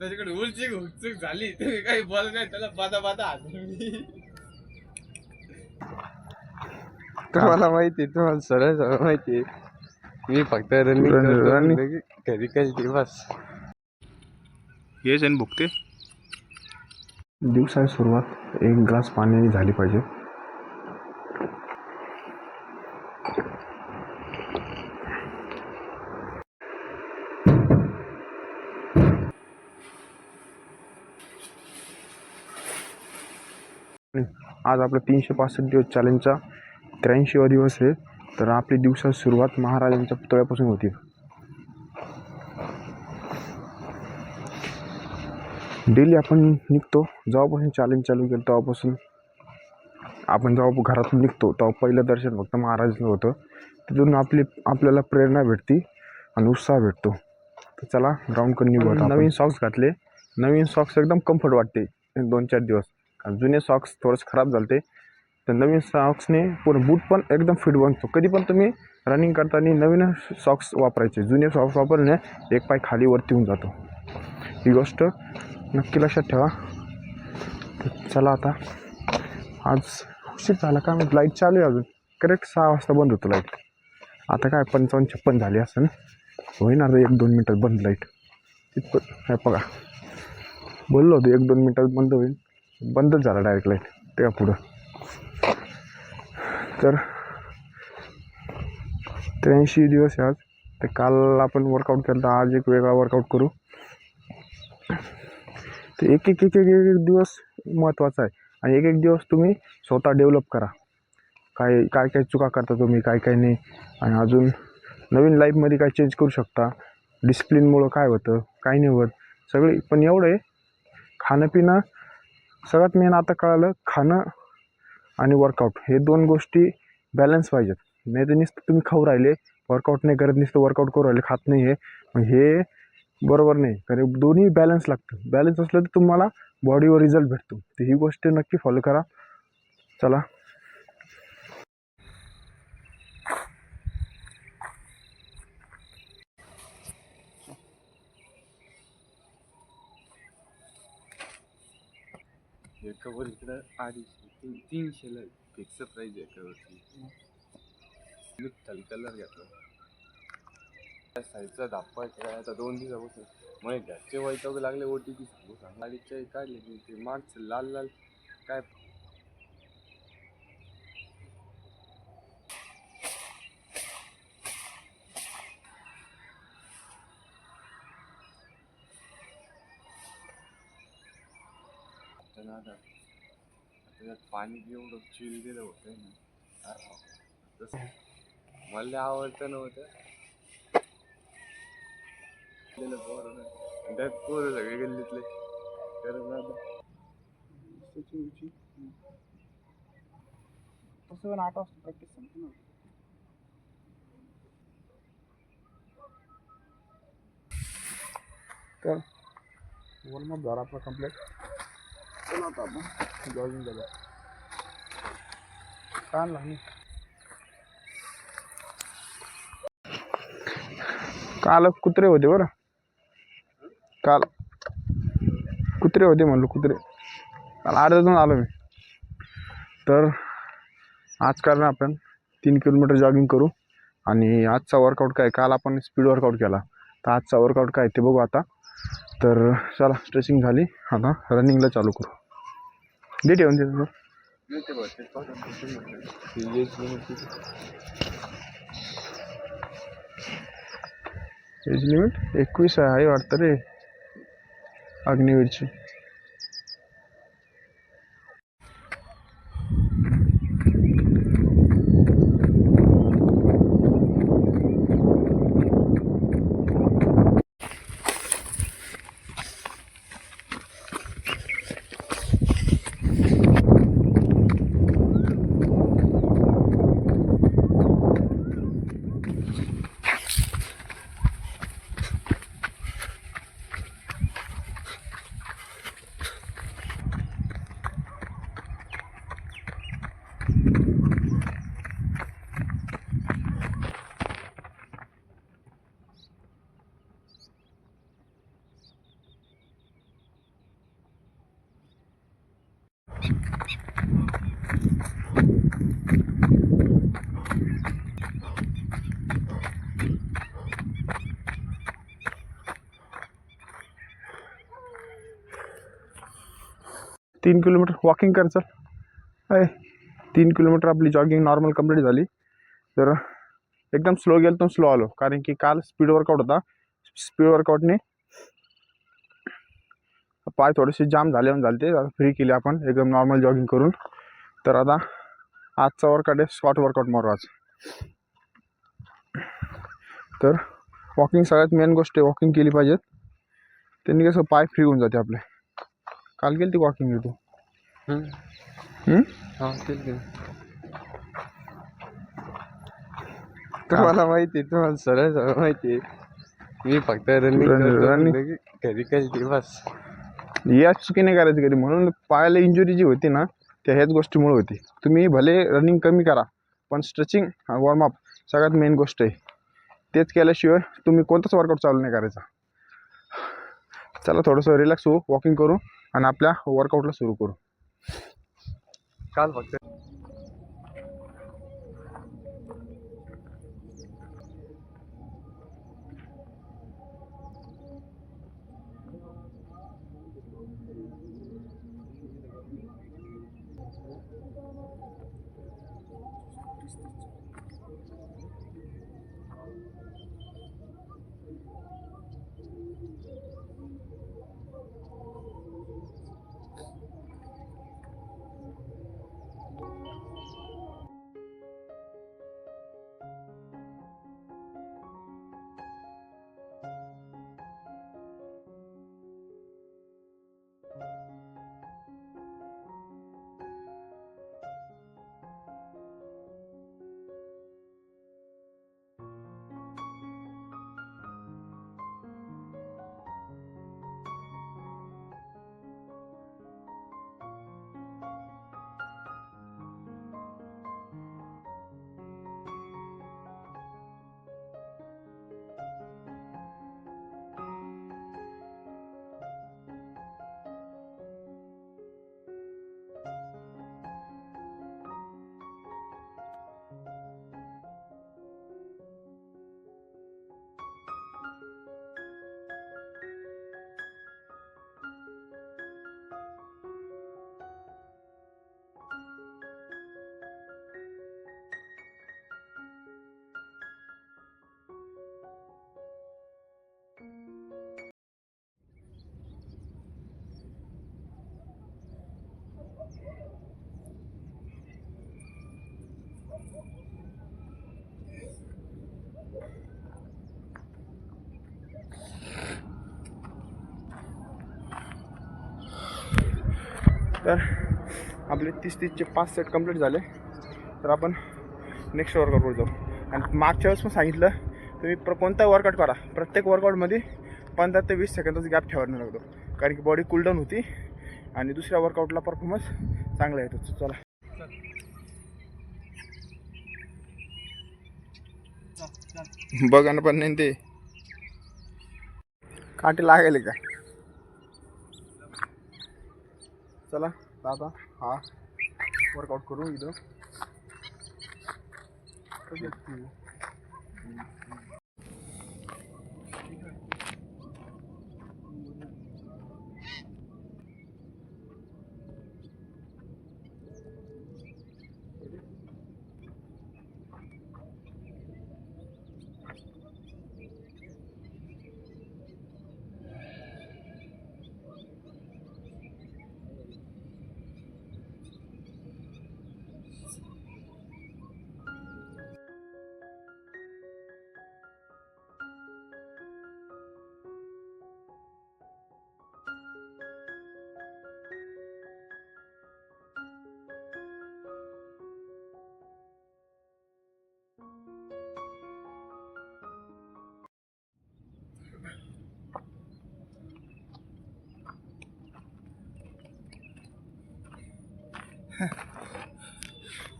त्याच्याकडे उलची हुकचूक झाली तुम्ही काही बोल नाही त्याला बादा बादा तुम्हाला माहिती तुम्हाला सरळ सरळ माहिती मी फक्त रनिंग करतो घरी काही बस हेच आहे भुकते. दिवसाची सुरुवात एक ग्लास पाण्याने झाली पाहिजे. आज आपला 365 दिवस चॅलेंजचा 83वा दिवस आहे. तर आपली दिवसाची सुरुवात महाराजांच्या पुतळ्यापासून होती. डेली आपण निघतो, जेव्हापासून चॅलेंज चालू केलं तेव्हापासून आपण जेव्हा घरातून निघतो तेव्हा पहिलं दर्शन फक्त महाराजांचं होतं. तिथून आपल्याला प्रेरणा भेटते आणि उत्साह भेटतो. तर चला ग्राउंड कंटिन्यू होत. नवीन सॉक्स घातले. नवीन सॉक्स एकदम कम्फर्ट वाटते 2-4 दिवस. जुने सॉक्स थोडेसे खराब झाले तर नवीन सॉक्सने पूर्ण बूट पण एकदम फिट बनतो. कधी पण तुम्ही रनिंग करताना नवीन सॉक्स वापरायचे. जुने सॉक्स वापरल्याने एक पाय खाली वरती होऊन जातो. ही गोष्ट नक्की लक्षात ठेवा. तर चला आता आज उशीर झाला का मग लाईट चालू आहे अजून. करेक्ट 6 वाजता बंद होतं लाईट. आता काय 55-56 झाली असं होईन. आता 1-2 मिनटात बंद लाईट. तिथं हे बघा बोललो होतो 1-2 मिनटात बंद होईल. बंदच झाला डायरेक्ट लाईट तेव्हा पुढं. तर 83 दिवस आहे आज. तर काल आपण वर्कआउट केला, आज एक वेगळा वर्कआउट करू. तर एक दिवस महत्त्वाचा आहे आणि एक दिवस तुम्ही स्वतः डेव्हलप करा. काय चुका करता तुम्ही, काय नाही, आणि अजून नवीन लाईफमध्ये काय चेंज करू शकता. डिसिप्लिनमुळं काय होतं काय नाही होत सगळे. पण एवढं आहे खाणं पिणं सगळ्यात मेन आता कळालं. खाणं आणि वर्कआउट हे 2 गोष्टी बॅलन्स पाहिजेत. नाही तर नुसतं तुम्ही खाऊ राहिले, वर्कआउट नाही करत, नुसतं वर्कआउट करू राहिले खात नाही, हे बरोबर नाही. कारण दोन्ही बॅलन्स लागतं. बॅलन्स असलं तर तुम्हाला बॉडीवर रिझल्ट भेटतो. तर ही गोष्ट नक्की फॉलो करा. चला एकावर इकडं 250-300 फिक्स प्राईज एकावरची. विठ्ठल कलर घेतला त्या साईजचा धाप्पा काय आता 2 दिवसापासून मग घरचे वैताग लागले. OTP सांगू गाडीच्या काढले की ते मागचं लाल लाल काय आता त्याच्यात पाणी एवढं चिल दिलं होतं ना तसं मला आवडतं नव्हतं. त्यात पोरं सगळे गल्लीतले करत राहतात. तसं पण 8 वाजता प्रॅक्टिस संपते ना. तर वॉर्मअप झाला आपला कम्प्लीट. चला आता आपण जॉगिंग करूया. छान लागली. काल कुत्रे होते बरं. काल कुत्रे होते म्हणलो कुत्रे. काल अर्ध्यातून आलो मी. तर आज कारण आपण 3 किलोमीटर जॉगिंग करू. आणि आजचा वर्कआउट काय, काल आपण स्पीड वर्कआउट केला, तर आजचा वर्कआउट काय ते बघू आता. तर चला स्ट्रेचिंग झाली, आता रनिंगला चालू करू. डेट येऊन दे एज लिमिट 21 आहे वाटतं रे अग्निवीरची. 3 किलोमीटर वॉकिंग कर चल. आहे 3 किलोमीटर आपली जॉगिंग नॉर्मल कंप्लीट झाली. तर एकदम स्लो गेलो तर स्लो आलो, कारण की काल स्पीड वर्कआउट होता. स्पीड वर्कआउटने पाय थोडेसे जाम झाले ते फ्री केले आपण एकदम नॉर्मल जॉगिंग करून. तर आता आजचा वर्कआउट आहे स्क्वॉट वर्कआउट मारू आज. तर वॉकिंग सगळ्यात मेन गोष्ट आहे, वॉकिंग केली पाहिजे. त्यांनी कसं पाय फ्री होऊन जाते आपले. काल केली ती वॉकिंग तू? हा केली. तुम्हाला माहिती आहे, तुम्हाला सरळ माहिती आहे. मी फक्त रनिंग घरी केली बस. याच चुकी नाही करायची कधी. म्हणून पायाला इंजुरी जी होती ना, त्या ह्याच गोष्टीमुळे होती. तुम्ही भले रनिंग कमी करा, पण स्ट्रेचिंग वॉर्मअप सगळ्यात मेन गोष्ट आहे. तेच केल्याशिवाय तुम्ही कोणताच वर्कआउट चालू नाही करायचा. चला थोडंसं रिलॅक्स होऊ, वॉकिंग करू आणि आपल्या वर्कआउटला सुरू करू. काल फक्त तर आपले 30-30चे 5 सेट कंप्लीट झाले. तर आपण नेक्स्ट वर्कआउटवर जाऊ. आणि मागच्या वेळेस पण सांगितलं, तुम्ही कोणता वर्कआउट करा, प्रत्येक वर्कआउटमध्ये 15 ते 20 सेकंदाचा गॅप ठेवायला लागतो, कारण की बॉडी कूलडाऊन होती आणि दुसऱ्या वर्कआउटला परफॉर्मन्स चांगला येतो. चला बघा ना, पण नाही ते काटे लागले का. चला आता हा वर्कआउट करू इथं.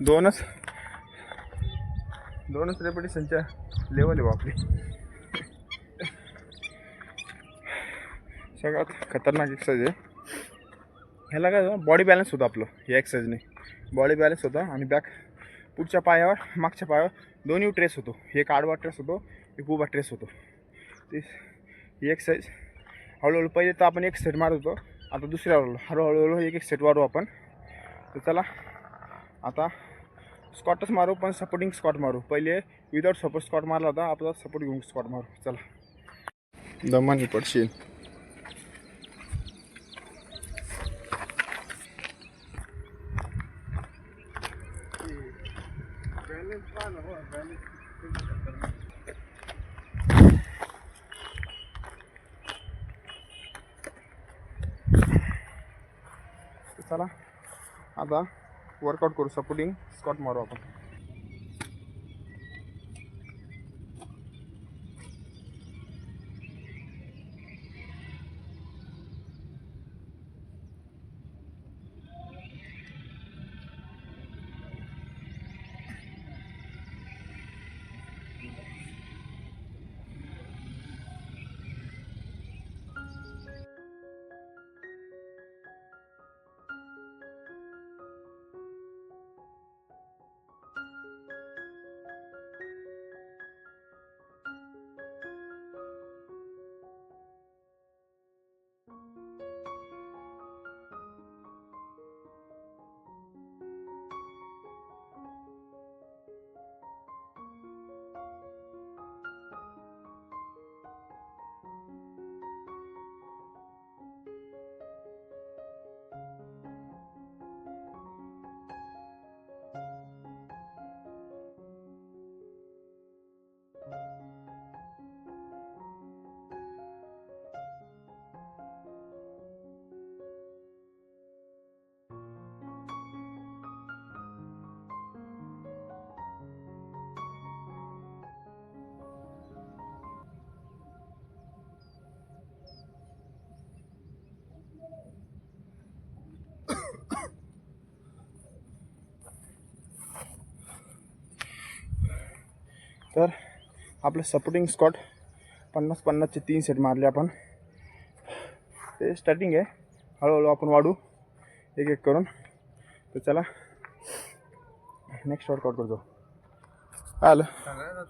दोनच रेपिटेशनच्या लेवल आहे आपली. सगळ्यात खतरनाक एक्सरसाइज आहे. ह्याला काय बॉडी बॅलन्स होतं आपलं. या एक्सरसाइजने बॉडी बॅलन्स होतं आणि बॅक पुढच्या पायावर मागच्या पायावर दोन्ही ट्रेस होतो. एक आडवा ट्रेस होतो, एक उभा ट्रेस होतो. ते ही एक्सरसाइज हळूहळू पहिले तर आपण एक सेट मारत होतो, आता दुसऱ्या हळूहळू एक एक सेट मारू आपण. तर चला आता स्कॉटच मारू, पण सपोर्टिंग स्कॉट मारू. पहिले विदाउट सपोर्ट स्कॉट मारला होता, आपला सपोर्ट घेऊन स्कॉट मारू. चला दमानी पडशील. चला आता वर्कआउट करू, सपोर्टिंग स्कॉट मारू आपण. तर आपलं सपोर्टिंग स्कॉट 50-50चे 3 सेट मारले आपण. ते स्टार्टिंग आहे, हळूहळू आपण वाढू एक एक करून. तर चला नेक्स्ट वर्कआउट करतो. काय आलं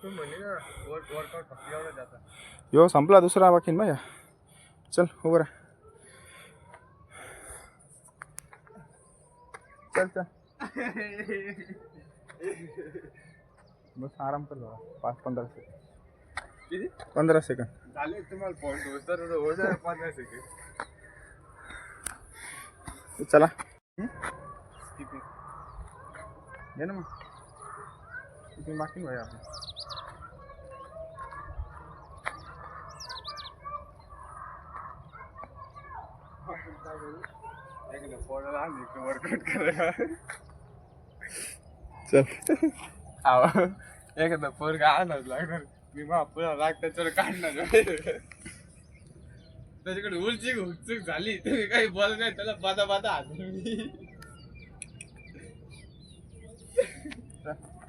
तू म्हणे ना वर्कआउट फक्त एवढं जाता. यो संपला, दुसरा बाकी ना. चल उभं राहा. चल चल बस आराम कर जरा. 5-15 सेकंड. किती 15 सेकंड झाले तुम्हाला पॉईंट हो जाए 15 सेकंड. चला स्किपिंग घे ना मग. स्किपिंग बाकी भाई आपण. वर्कआउट करायला चल एखादा पोरगा आणाच लागणार. मी पुन्हा लाग त्याच्यावर काढणार. त्याच्याकडे उलची हुकचूक झाली, तुम्ही काही बोल नाही त्याला बादा बादा हात.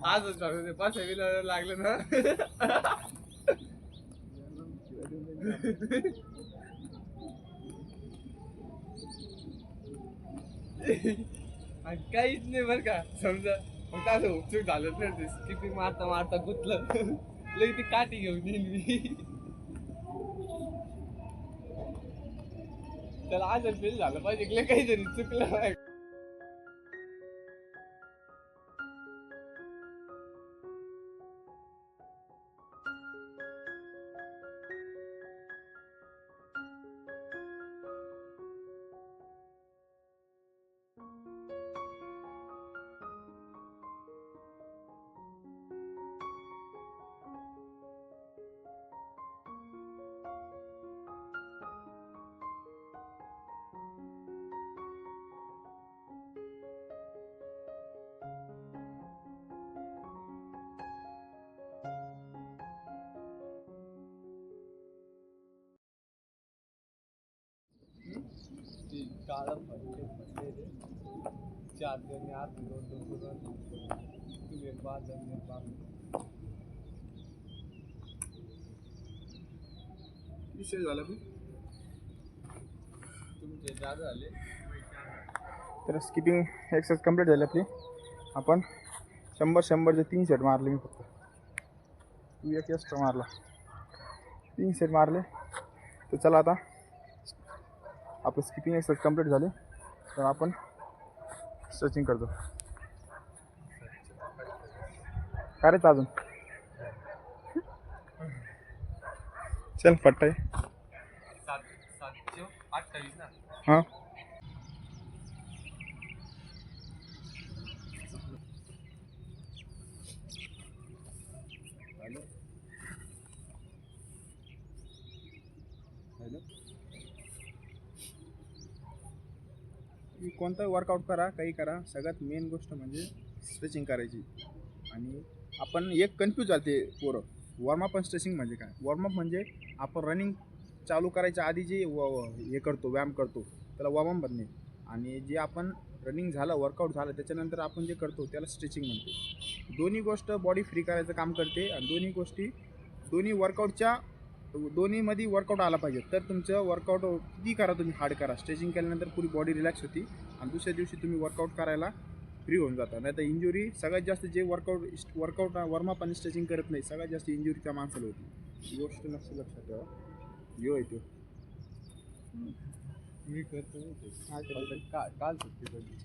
आजच ते 5 विला लागलं ना. काहीच नाही बरं का. समजा फक्त असं हुकचूक झालं तर ते स्किपिंग मारता मारता गुतलं लगे ती काठी घेऊन येईल मी. त्याला आजच फेल झालं पाहिजे, काहीतरी चुकलं पाहिजे. काळा फटके 4 जण आत 2 करून तुम्ही 5 जण 5 विषय झाला की तुमचे जादा झाले. तर स्किपिंग एक्सरसाइज कंप्लीट झाली आपली. आपण 100-100चे 3 सेट मारले. मी फक्त तू एक एक्स्ट्रा मारला. 3 सेट मारले. तर चला आता आपलं स्किपिंग एक्सरसाइज कंप्लीट झाले तर आपण स्ट्रेचिंग करतो. करायचं अजून चल पट्टा आहे. 728 ना. हां कोणताही वर्कआउट करा, काही करा, सगळ्यात मेन गोष्ट म्हणजे स्ट्रेचिंग करायची. आणि आपण एक कन्फ्यूज झाले पोरं, वॉर्मअप आणि स्ट्रेचिंग म्हणजे काय. वॉर्मअप म्हणजे आपण रनिंग चालू करायच्या आधी जे हे करतो, व्यायाम करतो त्याला वॉर्मअप म्हणणे. आणि जे आपण रनिंग झालं, वर्कआउट झालं त्याच्यानंतर आपण जे करतो त्याला स्ट्रेचिंग म्हणते. दोन्ही गोष्ट बॉडी फ्री करायचं काम करते. आणि दोन्ही वर्कआउटच्या दोन्हीमध्ये वर्कआउट आला पाहिजे तर तुमचं वर्कआउट किती करा तुम्ही हार्ड करा, स्ट्रेचिंग केल्यानंतर पुरी बॉडी रिलॅक्स होती आणि दुसऱ्या दिवशी तुम्ही वर्कआउट करायला फ्री होऊन जाता. नाही तर इंजुरी सगळ्यात जास्त जे वर्कआउट वॉर्मअप आणि स्ट्रेचिंग करत नाही सगळ्यात जास्त इंजुरी त्या माणसाला होती. ही गोष्ट नक्की लक्षात ठेवा. यो येतो मी करतो. काल सुट्टी पडली.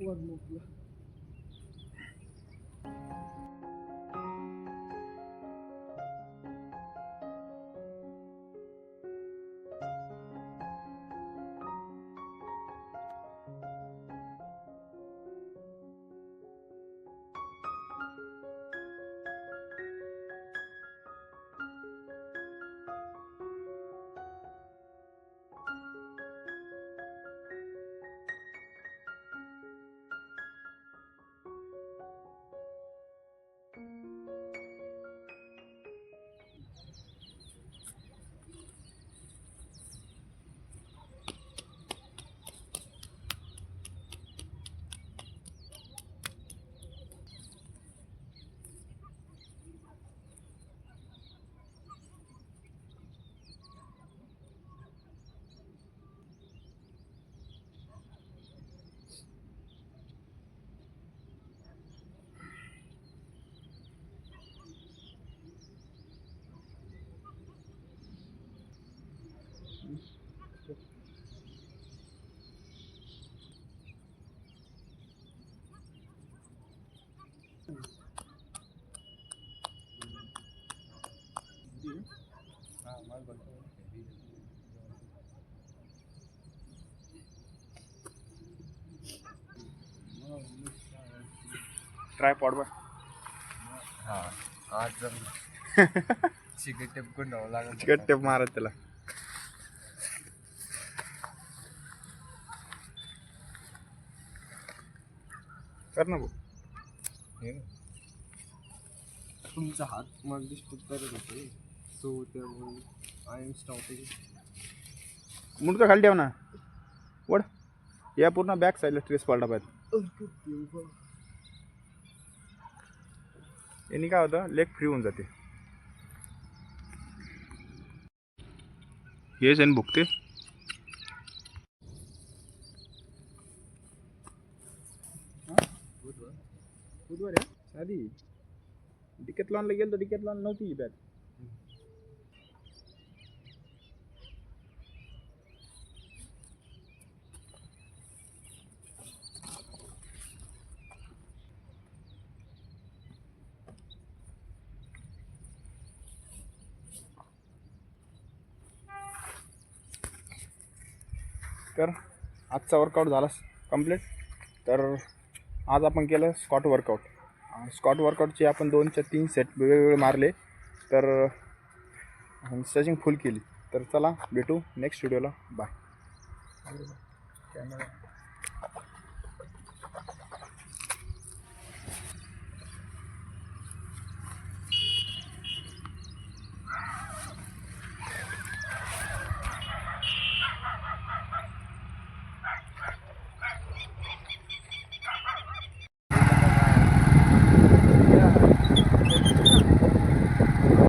वॉर्मअपला ट्रायपॉड वर हां आज चिकट टेप गुंडावं लागेल. चिकट टेप मारत त्याला. कर ना भाऊ. तुमचा हात मला डिस्टर्ब करत होते तो त्यामुळे आय एम स्टॉपिंग. मुंडका खाली ठेव ना. वड या पूर्ण बॅक साईडला स्ट्रेस पडला पाहिजे. यांनी काय होतं लेग फ्री होऊन जाते. हेच आहे बुकते. बुधवार आहे साधी. डिकेथलॉनला गेलो तर डिकेथलॉन नव्हती ही बॅग. तर आजचा वर्कआउट झाला कंप्लीट. तर आज आपण केलं स्कॉट वर्कआउट. स्कॉट वर्कआउटचे आपण 2 ते 3 सेट वेगवेगळे मारले. तर स्ट्रेचिंग फुल केली. तर चला भेटू नेक्स्ट व्हिडिओला. बाय. कॅमेरा